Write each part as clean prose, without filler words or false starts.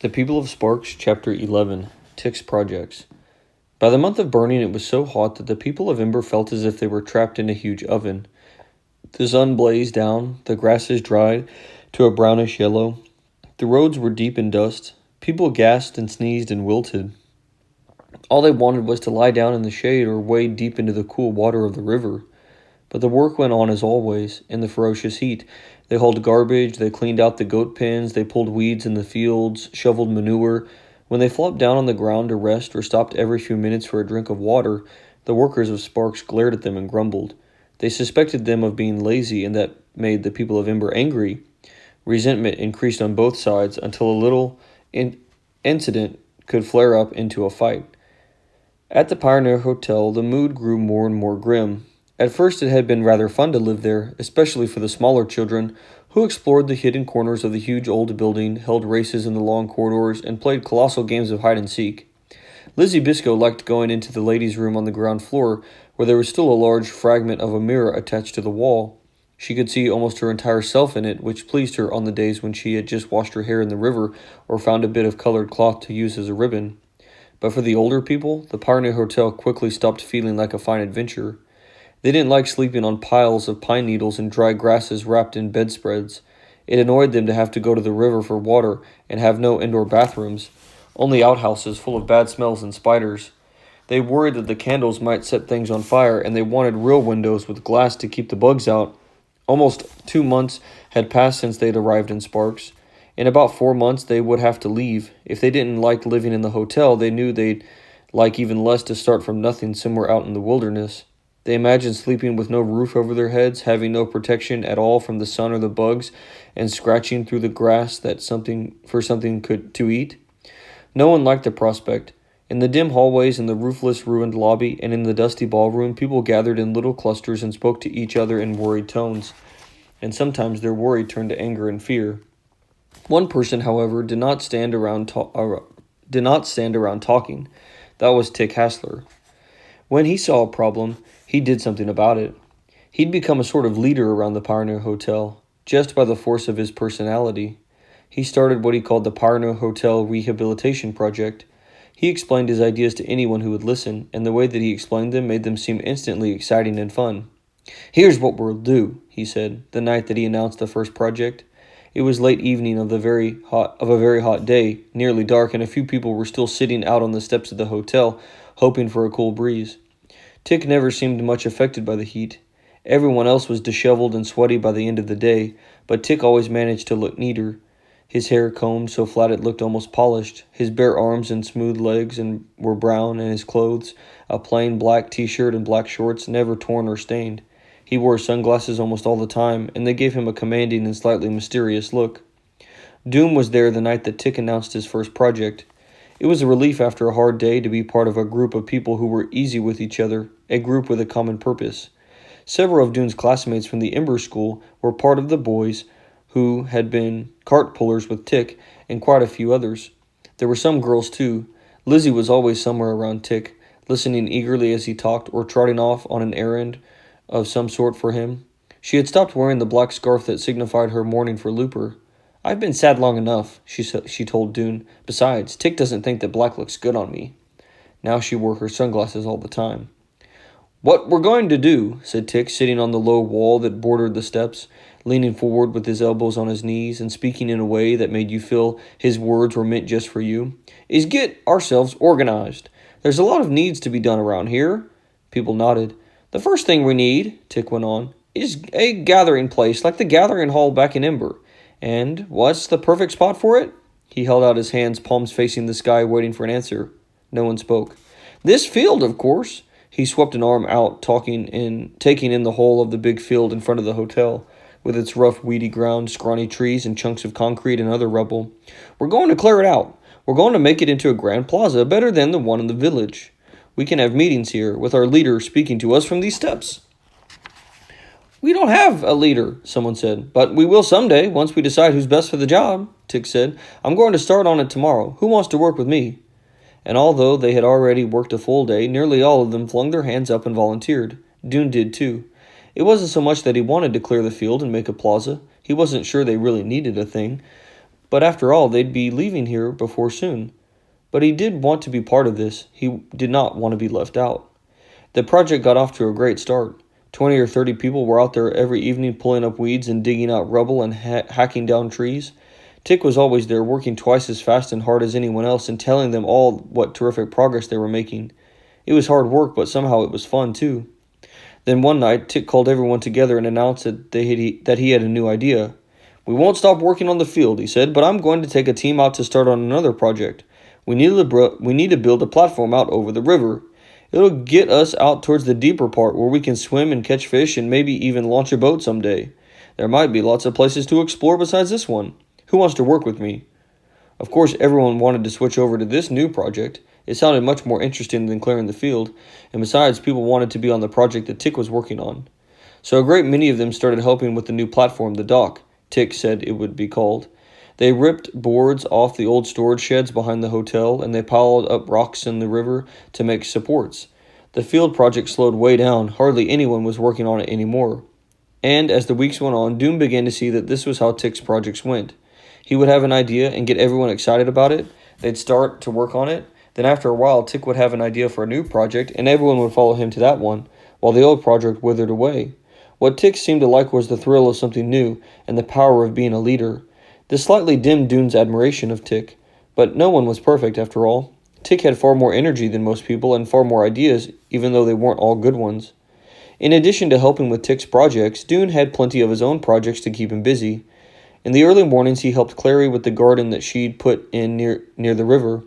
The People of Sparks, Chapter 11, Tick's Projects. By the month of burning, it was so hot that the people of Ember felt as if they were trapped in a huge oven. The sun blazed down, the grasses dried to a brownish yellow, the roads were deep in dust, people gasped and sneezed and wilted. All they wanted was to lie down in the shade or wade deep into the cool water of the river. But the work went on as always, in the ferocious heat. They hauled garbage, they cleaned out the goat pens, they pulled weeds in the fields, shoveled manure. When they flopped down on the ground to rest or stopped every few minutes for a drink of water, the workers of Sparks glared at them and grumbled. They suspected them of being lazy, and that made the people of Ember angry. Resentment increased on both sides until a little incident could flare up into a fight. At the Pioneer Hotel, the mood grew more and more grim. At first it had been rather fun to live there, especially for the smaller children, who explored the hidden corners of the huge old building, held races in the long corridors, and played colossal games of hide-and-seek. Lizzie Biscoe liked going into the ladies' room on the ground floor, where there was still a large fragment of a mirror attached to the wall. She could see almost her entire self in it, which pleased her on the days when she had just washed her hair in the river or found a bit of colored cloth to use as a ribbon. But for the older people, the Pioneer Hotel quickly stopped feeling like a fine adventure. They didn't like sleeping on piles of pine needles and dry grasses wrapped in bedspreads. It annoyed them to have to go to the river for water and have no indoor bathrooms, only outhouses full of bad smells and spiders. They worried that the candles might set things on fire, and they wanted real windows with glass to keep the bugs out. Almost 2 months had passed since they'd arrived in Sparks. In about 4 months, they would have to leave. If they didn't like living in the hotel, they knew they'd like even less to start from nothing somewhere out in the wilderness. They imagined sleeping with no roof over their heads, having no protection at all from the sun or the bugs, and scratching through the grass for something to eat. No one liked the prospect. In the dim hallways, in the roofless, ruined lobby, and in the dusty ballroom, people gathered in little clusters and spoke to each other in worried tones, and sometimes their worry turned to anger and fear. One person, however, did not stand around talking. That was Tick Hassler. When he saw a problem, he did something about it. He'd become a sort of leader around the Pioneer Hotel, just by the force of his personality. He started what he called the Pioneer Hotel Rehabilitation Project. He explained his ideas to anyone who would listen, and the way that he explained them made them seem instantly exciting and fun. "Here's what we'll do," he said, the night that he announced the first project. It was late evening of a very hot day, nearly dark, and a few people were still sitting out on the steps of the hotel, hoping for a cool breeze. Tick never seemed much affected by the heat. Everyone else was disheveled and sweaty by the end of the day, but Tick always managed to look neater. His hair combed so flat it looked almost polished. His bare arms and smooth legs were brown, and his clothes, a plain black t-shirt and black shorts, never torn or stained. He wore sunglasses almost all the time, and they gave him a commanding and slightly mysterious look. Doom was there the night that Tick announced his first project. It was a relief after a hard day to be part of a group of people who were easy with each other, a group with a common purpose. Several of Doom's classmates from the Ember School were part of the boys who had been cart pullers with Tick, and quite a few others. There were some girls, too. Lizzie was always somewhere around Tick, listening eagerly as he talked or trotting off on an errand of some sort for him. She had stopped wearing the black scarf that signified her mourning for Looper. "I've been sad long enough," she told Doom. "Besides, Tick doesn't think that black looks good on me." Now she wore her sunglasses all the time. "What we're going to do," said Tick, sitting on the low wall that bordered the steps, leaning forward with his elbows on his knees and speaking in a way that made you feel his words were meant just for you, "is get ourselves organized. There's a lot of needs to be done around here." People nodded. "The first thing we need," Tick went on, "is a gathering place like the gathering hall back in Ember. And what's the perfect spot for it?" He held out his hands, palms facing the sky, waiting for an answer. No one spoke. "This field, of course." He swept an arm out, taking in the whole of the big field in front of the hotel, with its rough, weedy ground, scrawny trees, and chunks of concrete and other rubble. "We're going to clear it out. We're going to make it into a grand plaza, better than the one in the village. We can have meetings here, with our leader speaking to us from these steps." "We don't have a leader," someone said. "But we will someday, once we decide who's best for the job," Tick said. "I'm going to start on it tomorrow. Who wants to work with me?" And although they had already worked a full day, nearly all of them flung their hands up and volunteered. Doom did too. It wasn't so much that he wanted to clear the field and make a plaza. He wasn't sure they really needed a thing. But after all, they'd be leaving here before soon. But he did want to be part of this. He did not want to be left out. The project got off to a great start. 20 or 30 people were out there every evening pulling up weeds and digging out rubble and hacking down trees. Tick was always there, working twice as fast and hard as anyone else and telling them all what terrific progress they were making. It was hard work, but somehow it was fun too. Then one night, Tick called everyone together and announced that he had a new idea. "We won't stop working on the field," he said, "but I'm going to take a team out to start on another project. We need to build a platform out over the river. It'll get us out towards the deeper part where we can swim and catch fish and maybe even launch a boat someday. There might be lots of places to explore besides this one. Who wants to work with me?" Of course, everyone wanted to switch over to this new project. It sounded much more interesting than clearing the field, and besides, people wanted to be on the project that Tick was working on. So a great many of them started helping with the new platform, the dock, Tick said it would be called. They ripped boards off the old storage sheds behind the hotel, and they piled up rocks in the river to make supports. The field project slowed way down. Hardly anyone was working on it anymore. And as the weeks went on, Doom began to see that this was how Tick's projects went. He would have an idea and get everyone excited about it. They'd start to work on it. Then after a while, Tick would have an idea for a new project, and everyone would follow him to that one, while the old project withered away. What Tick seemed to like was the thrill of something new and the power of being a leader. This slightly dimmed Doom's admiration of Tick, but no one was perfect after all. Tick had far more energy than most people and far more ideas, even though they weren't all good ones. In addition to helping with Tick's projects, Doom had plenty of his own projects to keep him busy. In the early mornings, he helped Clary with the garden that she'd put in near the river.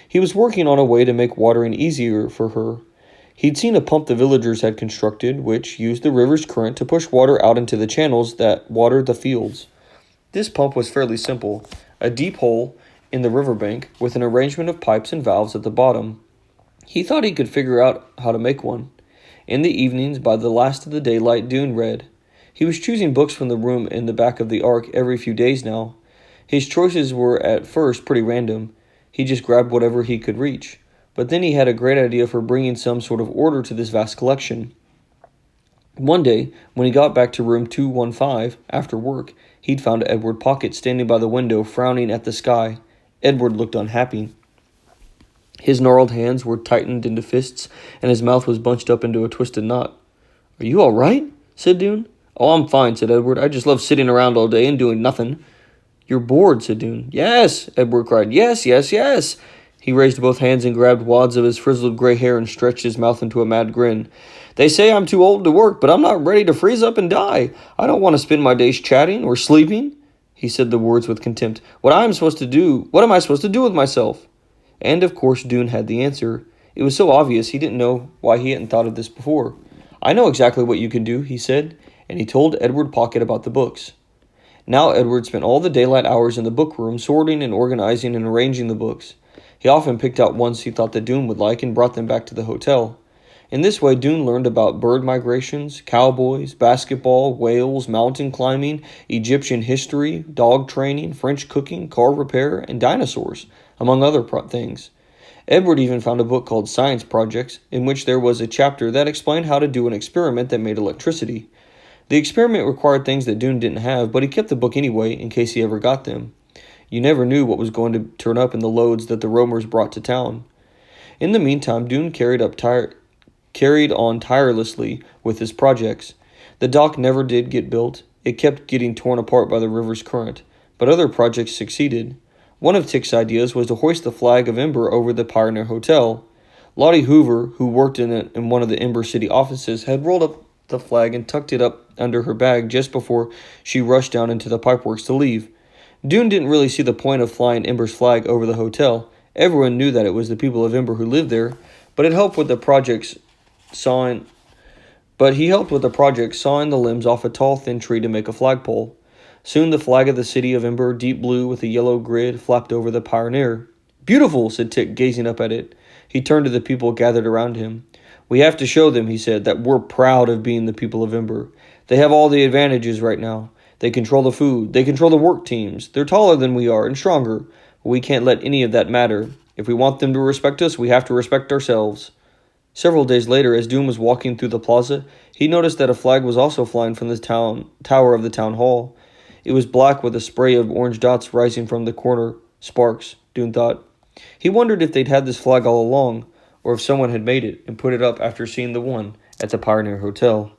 He was working on a way to make watering easier for her. He'd seen a pump the villagers had constructed, which used the river's current to push water out into the channels that watered the fields. This pump was fairly simple, a deep hole in the riverbank with an arrangement of pipes and valves at the bottom. He thought he could figure out how to make one. In the evenings, by the last of the daylight, Doone read. He was choosing books from the room in the back of the Ark every few days now. His choices were at first pretty random. He just grabbed whatever he could reach. But then he had a great idea for bringing some sort of order to this vast collection. One day, when he got back to room 215 after work, he'd found Edward Pocket standing by the window, frowning at the sky. Edward looked unhappy. His gnarled hands were tightened into fists, and his mouth was bunched up into a twisted knot. "Are you all right?" said Doone. "Oh, I'm fine," said Edward. "I just love sitting around all day and doing nothing." "You're bored," said Doone. "Yes," Edward cried. "Yes, yes, yes." He raised both hands and grabbed wads of his frizzled gray hair and stretched his mouth into a mad grin. "They say I'm too old to work, but I'm not ready to freeze up and die. I don't want to spend my days chatting or sleeping." He said the words with contempt. What am I supposed to do with myself?" And of course Doone had the answer. It was so obvious he didn't know why he hadn't thought of this before. "I know exactly what you can do," he said, and he told Edward Pocket about the books. Now Edward spent all the daylight hours in the book room sorting and organizing and arranging the books. He often picked out ones he thought that Doone would like and brought them back to the hotel. In this way, Doone learned about bird migrations, cowboys, basketball, whales, mountain climbing, Egyptian history, dog training, French cooking, car repair, and dinosaurs, among other things. Edward even found a book called Science Projects, in which there was a chapter that explained how to do an experiment that made electricity. The experiment required things that Doone didn't have, but he kept the book anyway in case he ever got them. You never knew what was going to turn up in the loads that the roamers brought to town. In the meantime, Doone carried on tirelessly with his projects. The dock never did get built. It kept getting torn apart by the river's current, but other projects succeeded. One of Tick's ideas was to hoist the flag of Ember over the Pioneer Hotel. Lottie Hoover, who worked in one of the Ember City offices, had rolled up the flag and tucked it up under her bag just before she rushed down into the pipeworks to leave. Doone didn't really see the point of flying Ember's flag over the hotel. Everyone knew that it was the people of Ember who lived there, but he helped with the project sawing the limbs off a tall, thin tree to make a flagpole. Soon the flag of the city of Ember, deep blue with a yellow grid, flapped over the Pioneer. "Beautiful," said Tick, gazing up at it. He turned to the people gathered around him. "We have to show them," he said, "that we're proud of being the people of Ember. They have all the advantages right now. They control the food. They control the work teams. They're taller than we are and stronger. But we can't let any of that matter. If we want them to respect us, we have to respect ourselves." Several days later, as Doone was walking through the plaza, he noticed that a flag was also flying from the tower of the town hall. It was black with a spray of orange dots rising from the corner. Sparks, Dune thought. He wondered if they'd had this flag all along, or if someone had made it and put it up after seeing the one at the Pioneer Hotel.